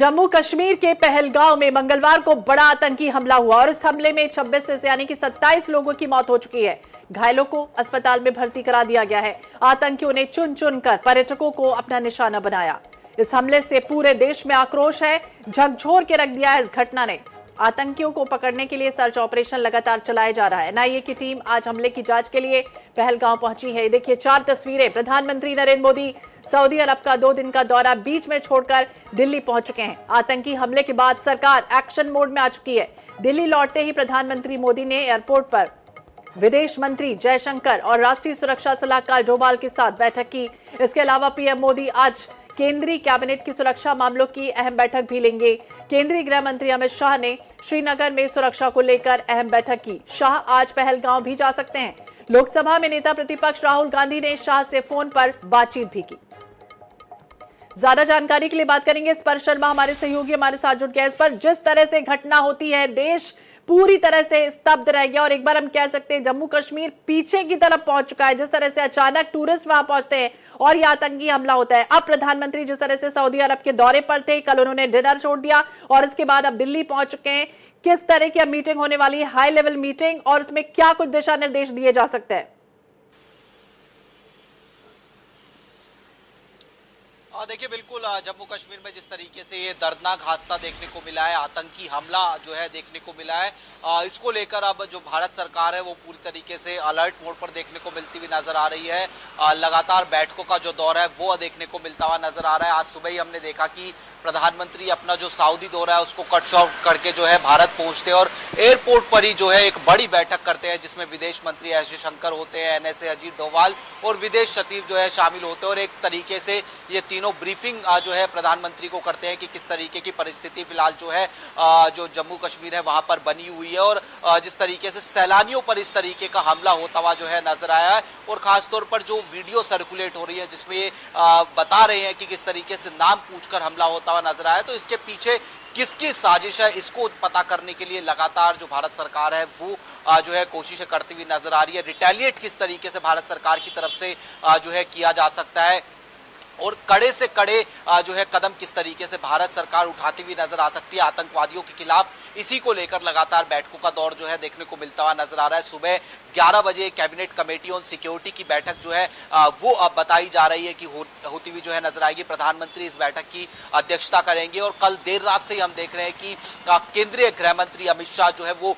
जम्मू कश्मीर के पहलगांव में मंगलवार को बड़ा आतंकी हमला हुआ और इस हमले में 26 यानी कि 27 लोगों की मौत हो चुकी है। घायलों को अस्पताल में भर्ती करा दिया गया है। आतंकियों ने चुन चुनकर पर्यटकों को अपना निशाना बनाया। इस हमले से पूरे देश में आक्रोश है, झकझोर के रख दिया है इस घटना ने। आतंकियों को पकड़ने के लिए सर्च ऑपरेशन लगातार चलाया जा रहा है। एनआईए की टीम आज हमले की जांच के लिए पहलगांव पहुंची है। देखिए 4 तस्वीरें। प्रधानमंत्री नरेंद्र मोदी सऊदी अरब का 2 दिन का दौरा बीच में छोड़कर दिल्ली पहुंच चुके हैं। आतंकी हमले के बाद सरकार एक्शन मोड में आ चुकी है। दिल्ली लौटते ही प्रधानमंत्री मोदी ने एयरपोर्ट पर विदेश मंत्री जयशंकर और राष्ट्रीय सुरक्षा सलाहकार डोभाल के साथ बैठक की। इसके अलावा पीएम मोदी आज केंद्रीय कैबिनेट की सुरक्षा मामलों की अहम बैठक भी लेंगे। केंद्रीय गृह मंत्री अमित शाह ने श्रीनगर में सुरक्षा को लेकर अहम बैठक की। शाह आज पहलगांव भी जा सकते हैं। लोकसभा में नेता प्रतिपक्ष राहुल गांधी ने शाह से फोन पर बातचीत भी की। ज्यादा जानकारी के लिए बात करेंगे स्पर्श शर्मा हमारे सहयोगी हमारे साथ जुड़ गए। इस पर जिस तरह से घटना होती है देश पूरी तरह से स्तब्ध रह गया और एक बार हम कह सकते हैं जम्मू कश्मीर पीछे की तरफ पहुंच चुका है। जिस तरह से अचानक टूरिस्ट वहां पहुंचते हैं और ये आतंकी हमला होता है। अब प्रधानमंत्री जिस तरह से सऊदी अरब के दौरे पर थे, कल उन्होंने डिनर छोड़ दिया और इसके बाद अब दिल्ली पहुंच चुके हैं। किस तरह की अब मीटिंग होने वाली है, हाई लेवल मीटिंग, और इसमें क्या कुछ दिशा निर्देश दिए जा सकते हैं? देखिए बिल्कुल जम्मू कश्मीर में जिस तरीके से ये दर्दनाक हादसा देखने को मिला है, आतंकी हमला जो है देखने को मिला है, इसको लेकर अब जो भारत सरकार है वो पूरी तरीके से अलर्ट मोड पर देखने को मिलती हुई नजर आ रही है। लगातार बैठकों का जो दौर है वो देखने को मिलता हुआ नजर आ रहा है। आज सुबह ही हमने देखा कि प्रधानमंत्री अपना जो सऊदी दौरा है उसको कट शॉर्ट करके जो है भारत पहुंचते हैं और एयरपोर्ट पर ही जो है एक बड़ी बैठक करते हैं जिसमें विदेश मंत्री एस जयशंकर होते हैं, एनएसए अजीत डोभाल और विदेश सचिव जो है शामिल होते हैं और एक तरीके से ये तीनों ब्रीफिंग जो है प्रधानमंत्री को करते हैं कि किस तरीके की परिस्थिति फिलहाल जो है जो जम्मू कश्मीर है वहां पर बनी हुई है और जिस तरीके से सैलानियों पर इस तरीके का हमला होता हुआ जो है नजर आया है। और खासतौर पर जो वीडियो सर्कुलेट हो रही है जिसमें ये बता रहे हैं कि किस तरीके से नाम पूछकर हमला होता हुआ नजर आया, तो इसके पीछे किसकी साजिश है इसको पता करने के लिए लगातार जो भारत सरकार है वो जो है कोशिशें करती हुई नजर आ रही है। रिटेलिएट किस तरीके से भारत सरकार की तरफ से जो है किया जा सकता है और कड़े से कड़े जो है कदम किस तरीके से भारत सरकार उठाती हुई नजर आ सकती है आतंकवादियों के खिलाफ, इसी को लेकर लगातार बैठकों का दौर जो है देखने को मिलता हुआ नजर आ रहा है। सुबह 11 बजे कैबिनेट कमेटी ऑन सिक्योरिटी की बैठक जो है वो अब बताई जा रही है कि होती हुई जो है नजर आएगी। प्रधानमंत्री इस बैठक की अध्यक्षता करेंगे और कल देर रात से ही हम देख रहे हैं कि केंद्रीय गृह मंत्री अमित शाह जो है वो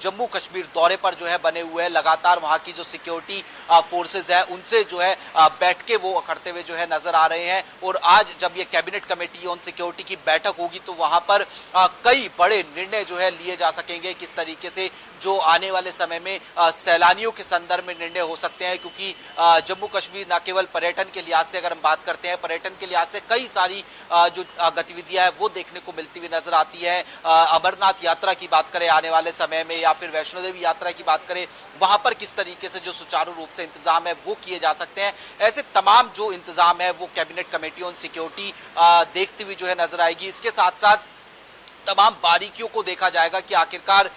जम्मू कश्मीर दौरे पर जो है बने हुए हैं। लगातार वहां की जो सिक्योरिटी फोर्सेज है उनसे जो है बैठ के वो करते हुए जो है नजर आ रहे हैं। और आज जब ये कैबिनेट कमेटी ऑन सिक्योरिटी की बैठक होगी तो वहां पर कई बड़े निर्णय जो है लिए जा सकेंगे किस तरीके से जो आने वाले समय में सैलानियों के संदर्भ में निर्णय हो सकते हैं, क्योंकि जम्मू कश्मीर न केवल पर्यटन के लिहाज से अगर हम बात करते हैं, पर्यटन के लिहाज से कई सारी जो गतिविधियां हैं वो देखने को मिलती हुई नजर आती है। अमरनाथ यात्रा की बात करें आने वाले समय में या फिर वैष्णो देवी यात्रा की बात करें, वहां पर किस तरीके से जो सुचारू रूप से इंतजाम है वो किए जा सकते हैं। ऐसे तमाम जो इंतजाम है वो कैबिनेट कमेटी ऑन सिक्योरिटी देखती हुई जो है नजर आएगी। इसके साथ साथ तमाम बारीकियों को देखा जाएगा कि आखिरकार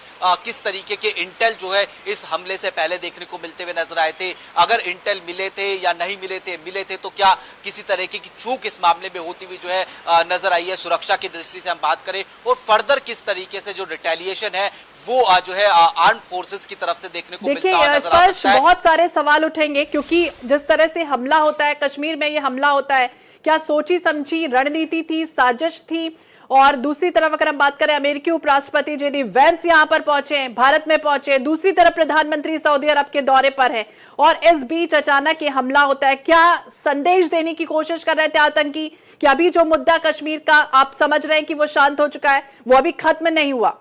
किस तरीके के इंटेल जो है इस हमले से पहले देखने को मिलते हुए नजर आए थे। अगर इंटेल मिले थे या नहीं मिले थे तो क्या किसी तरीके की चूक इस मामले में होती हुई जो है नजर आई है। सुरक्षा की दृष्टि से हम बात करें और फर्दर किस तरीके से जो रिटेलिएशन है वो जो है आर्म्ड फोर्सेस की तरफ से देखने को मिलता हुआ नजर आ सकता है। बहुत सारे सवाल उठेंगे क्योंकि जिस तरह से हमला होता है कश्मीर में, ये हमला होता है, क्या सोची समझी रणनीति थी, साजिश थी? और दूसरी तरफ अगर हम बात करें अमेरिकी उपराष्ट्रपति जेडी वेंस यहां पर पहुंचे, भारत में पहुंचे, दूसरी तरफ प्रधानमंत्री सऊदी अरब के दौरे पर है और इस बीच अचानक ये हमला होता है। क्या संदेश देने की कोशिश कर रहे थे आतंकी कि अभी जो मुद्दा कश्मीर का आप समझ रहे हैं कि वो शांत हो चुका है, वो अभी खत्म नहीं हुआ?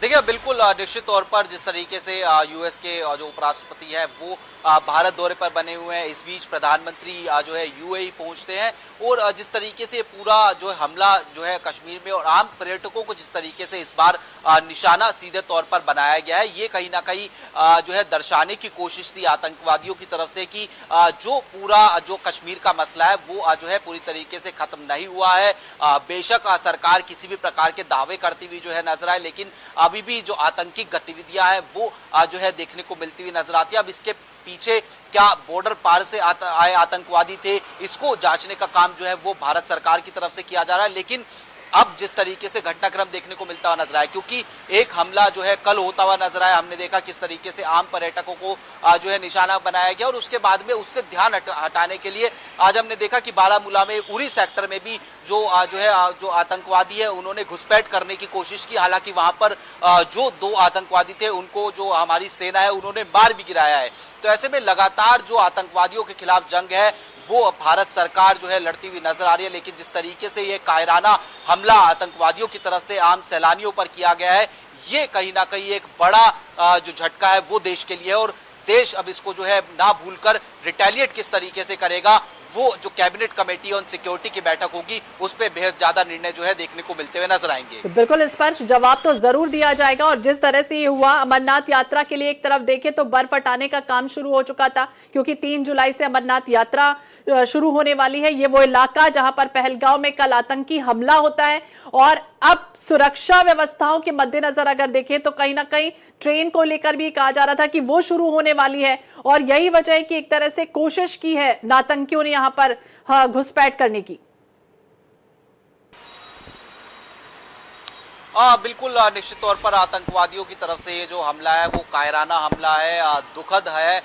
देखिए बिल्कुल निश्चित तौर पर जिस तरीके से यूएस के जो उपराष्ट्रपति है वो भारत दौरे पर बने हुए हैं, इस बीच प्रधानमंत्री जो है यूएई पहुंचते हैं और जिस तरीके से पूरा जो हमला जो है कश्मीर में और आम पर्यटकों को जिस तरीके से इस बार निशाना सीधे तौर पर बनाया गया है, ये कहीं ना कहीं जो है दर्शाने की कोशिश थी आतंकवादियों की तरफ से कि जो पूरा जो कश्मीर का मसला है वो जो है पूरी तरीके से खत्म नहीं हुआ है। बेशक सरकार किसी भी प्रकार के दावे करती हुई जो है नजर आए, लेकिन अभी भी जो आतंकी गतिविधियां हैं वो जो है देखने को मिलती हुई नजर आती है। अब इसके पीछे क्या बॉर्डर पार से आए आतंकवादी थे, इसको जांचने का काम जो है वो भारत सरकार की तरफ से किया जा रहा है। लेकिन अब जिस तरीके से घटनाक्रम देखने को मिलता हुआ नजर आया, क्योंकि एक हमला जो है कल होता हुआ नजर आया, हमने देखा किस तरीके से आम पर्यटकों को जो है निशाना बनाया गया और उसके बाद में उससे ध्यान हटाने के लिए आज हमने देखा कि बारामूला में उरी सेक्टर में भी जो आतंकवादी है उन्होंने घुसपैठ करने की कोशिश की। हालांकि वहां पर जो 2 आतंकवादी थे उनको जो हमारी सेना है उन्होंने मार भी गिराया है। तो ऐसे में लगातार जो आतंकवादियों के खिलाफ जंग है वो भारत सरकार जो है लड़ती हुई नजर आ रही है। लेकिन जिस तरीके से ये कायराना हमला आतंकवादियों की तरफ से आम सैलानियों पर किया गया है, ये कहीं ना कहीं एक बड़ा जो झटका है वो देश के लिए है और देश अब इसको जो है ना भूलकर रिटेलिएट किस तरीके से करेगा, वो जो कैबिनेट कमेटी ऑन सिक्योरिटी की बैठक होगी उस पर बेहद ज्यादा निर्णय जो है देखने को मिलते हुए नजर आएंगे। तो बिल्कुल स्पष्ट जवाब तो जरूर दिया जाएगा। और जिस तरह से ये हुआ, अमरनाथ यात्रा के लिए एक तरफ देखें तो बर्फ हटाने का काम शुरू हो चुका था, क्योंकि 3 जुलाई से अमरनाथ यात्रा शुरू होने वाली है। ये वो इलाका जहां पर पहलगांव में कल आतंकी हमला होता है और अब सुरक्षा व्यवस्थाओं के मद्देनजर अगर देखें तो कहीं ना कहीं ट्रेन को लेकर भी कहा जा रहा था कि वो शुरू होने वाली है और यही वजह है कि एक तरह से कोशिश की है आतंकियों ने यहां पर घुसपैठ करने की। बिल्कुल निश्चित तौर पर आतंकवादियों की तरफ से ये जो हमला है वो कायराना हमला है, दुखद है।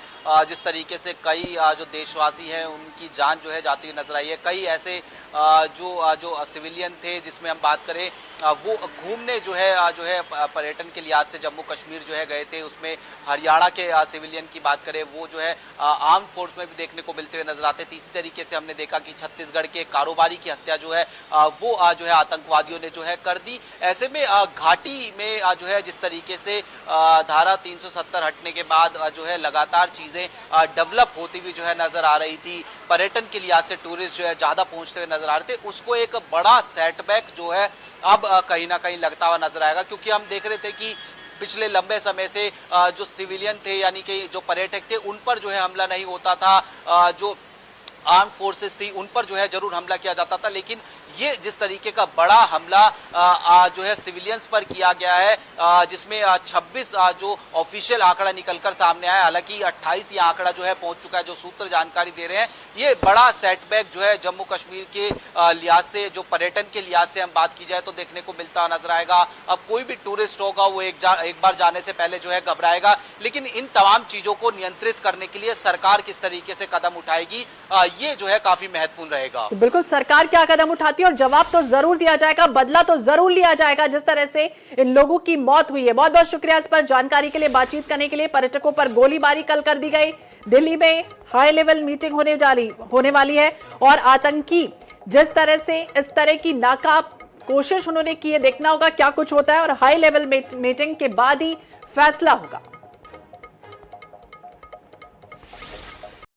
जिस तरीके से कई जो देशवासी हैं उनकी जान जो है जाती हुई नजर आई है। कई ऐसे जो सिविलियन थे, जिसमें हम बात करें वो घूमने जो है पर्यटन के लिहाज से जम्मू कश्मीर जो है गए थे, उसमें हरियाणा के सिविलियन की बात करें वो जो है आर्म फोर्स में भी देखने को मिलते हुए नजर आते थे। इसी तरीके से हमने देखा कि छत्तीसगढ़ के कारोबारी की हत्या जो है वो जो है आतंकवादियों ने जो है कर दी। ऐसे में घाटी में जो है जिस तरीके से धारा 370 हटने के बाद जो है लगातार चीजें डेवलप होती हुई जो है नजर आ रही थी, पर्यटन के लिहाज से टूरिस्ट जो है ज्यादा पहुंचते हुए नजर आ रहे थे, उसको एक बड़ा सेटबैक जो है अब कहीं ना कहीं लगता हुआ नजर आएगा। क्योंकि हम देख रहे थे कि पिछले लंबे समय से जो सिविलियन थे यानी कि जो पर्यटक थे उन पर जो है हमला नहीं होता था, जो आर्म फोर्सेस थी उन पर जो है जरूर हमला किया जाता था। लेकिन ये जिस तरीके का बड़ा हमला जो है सिविलियंस पर किया गया है, जिसमें 26 जो ऑफिशियल आंकड़ा निकलकर सामने आया, हालांकि 28 ये आंकड़ा जो है पहुंच चुका है, जो सूत्र जानकारी दे रहे हैं। ये बड़ा सेटबैक जो है जम्मू कश्मीर के लिहाज से, जो पर्यटन के लिहाज से हम बात की जाए तो देखने को मिलता नजर आएगा। अब कोई भी टूरिस्ट होगा वो एक बार जाने से पहले जो है घबराएगा। लेकिन इन तमाम चीजों को नियंत्रित करने के लिए सरकार किस तरीके से कदम उठाएगी, ये जो है काफी महत्वपूर्ण रहेगा। तो बिल्कुल सरकार क्या कदम उठाती है और जवाब तो जरूर दिया जाएगा, बदला तो जरूर लिया जाएगा जिस तरह से इन लोगों की मौत हुई है। बहुत बहुत शुक्रिया इस पर जानकारी के लिए, बातचीत करने के लिए। पर्यटकों पर गोलीबारी कल कर दी गई। दिल्ली में हाई लेवल मीटिंग होने वाली है और आतंकी जिस तरह से इस तरह की नाकाब कोशिश उन्होंने की है, देखना होगा क्या कुछ होता है और हाई लेवल मीटिंग के बाद ही फैसला होगा।